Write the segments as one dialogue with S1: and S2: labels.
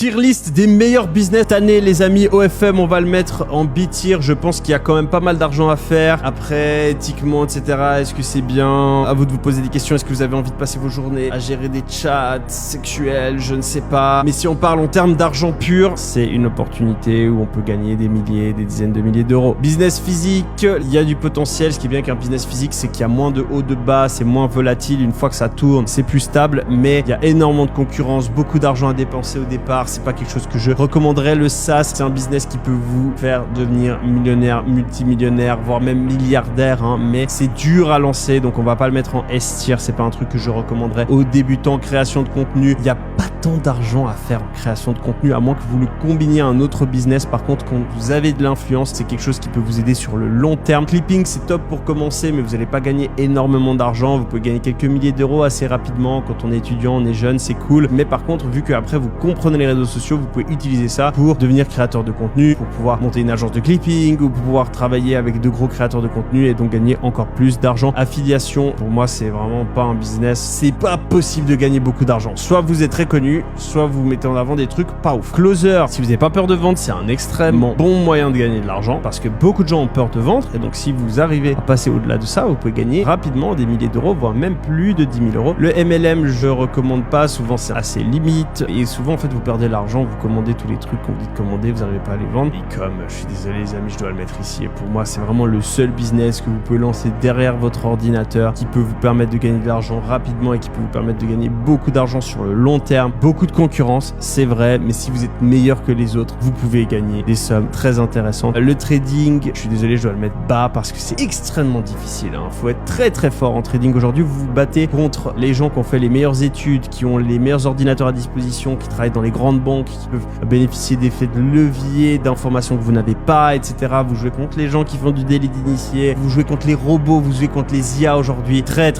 S1: Tier list des meilleurs business cette année, les amis. OFM, on va le mettre en B-tier. Je pense qu'il y a quand même pas mal d'argent à faire. Après, éthiquement, etc. Est-ce que c'est bien? À vous de vous poser des questions. Est-ce que vous avez envie de passer vos journées à gérer des chats sexuels? Je ne sais pas. Mais si on parle en termes d'argent pur, c'est une opportunité où on peut gagner des milliers, des dizaines de milliers d'euros. Business physique, il y a du potentiel. Ce qui est bien qu'un business physique, c'est qu'il y a moins de haut, de bas. C'est moins volatile. Une fois que ça tourne, c'est plus stable. Mais il y a énormément de concurrence, beaucoup d'argent à dépenser au départ. C'est pas quelque chose que je recommanderais. Le SaaS, c'est un business qui peut vous faire devenir millionnaire, multimillionnaire, voire même milliardaire, hein, mais c'est dur à lancer, donc on va pas le mettre en S-tier. C'est pas un truc que je recommanderais aux débutants. Création de contenu, il y a pas tant d'argent à faire en création de contenu, à moins que vous le combiniez à un autre business. Par contre, quand vous avez de l'influence, c'est quelque chose qui peut vous aider sur le long terme. Clipping, c'est top pour commencer, mais vous n'allez pas gagner énormément d'argent. Vous pouvez gagner quelques milliers d'euros assez rapidement. Quand on est étudiant, on est jeune, c'est cool. Mais par contre, vu qu'après vous comprenez les réseaux sociaux, vous pouvez utiliser ça pour devenir créateur de contenu, pour pouvoir monter une agence de clipping ou pour pouvoir travailler avec de gros créateurs de contenu et donc gagner encore plus d'argent. Affiliation, pour moi, c'est vraiment pas un business. C'est pas possible de gagner beaucoup d'argent. Soit vous êtes très connu, soit vous mettez en avant des trucs pas ouf. Closer, si vous n'avez pas peur de vendre, c'est un extrêmement bon moyen de gagner de l'argent parce que beaucoup de gens ont peur de vendre et donc si vous arrivez à passer au-delà de ça, vous pouvez gagner rapidement des milliers d'euros, voire même plus de 10 000 euros. Le MLM, je recommande pas. Souvent, c'est assez limite et souvent, en fait, vous perdez l'argent, vous commandez tous les trucs qu'on vous dit de commander, vous n'arrivez pas à les vendre. Et comme, je suis désolé les amis, je dois le mettre ici. Et pour moi, c'est vraiment le seul business que vous pouvez lancer derrière votre ordinateur qui peut vous permettre de gagner de l'argent rapidement et qui peut vous permettre de gagner beaucoup d'argent sur le long terme. Beaucoup de concurrence, c'est vrai, mais si vous êtes meilleur que les autres, vous pouvez gagner des sommes très intéressantes. Le trading, je suis désolé, je dois le mettre bas parce que c'est extrêmement difficile. Faut être très très fort en trading. Aujourd'hui, vous vous battez contre les gens qui ont fait les meilleures études, qui ont les meilleurs ordinateurs à disposition, qui travaillent dans les grandes banques, qui peuvent bénéficier d'effets de levier, d'informations que vous n'avez pas, etc. Vous jouez contre les gens qui font du délit d'initié, vous jouez contre les robots, vous jouez contre les IA aujourd'hui. Très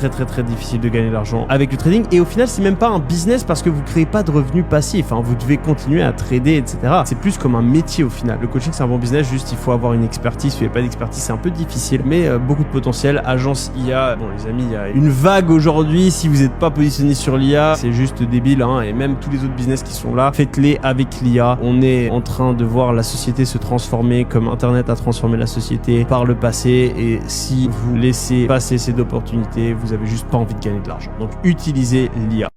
S1: difficile de gagner de l'argent avec le trading. Et au final, c'est même pas un business parce que vous créez pas de revenus passifs. Vous devez continuer à trader, etc. C'est plus comme un métier au final. Le coaching, c'est un bon business, juste il faut avoir une expertise. Si vous n'avez pas d'expertise, c'est un peu difficile, mais beaucoup de potentiel. Agence IA, bon les amis, il y a une vague aujourd'hui. Si vous n'êtes pas positionné sur l'IA, c'est juste débile, hein. Et même tous les autres business qui sont là, faites-les avec l'IA. On est en train de voir la société se transformer comme Internet a transformé la société par le passé. Et si vous laissez passer cette opportunité, vous avez juste pas envie de gagner de l'argent. Donc utilisez l'IA.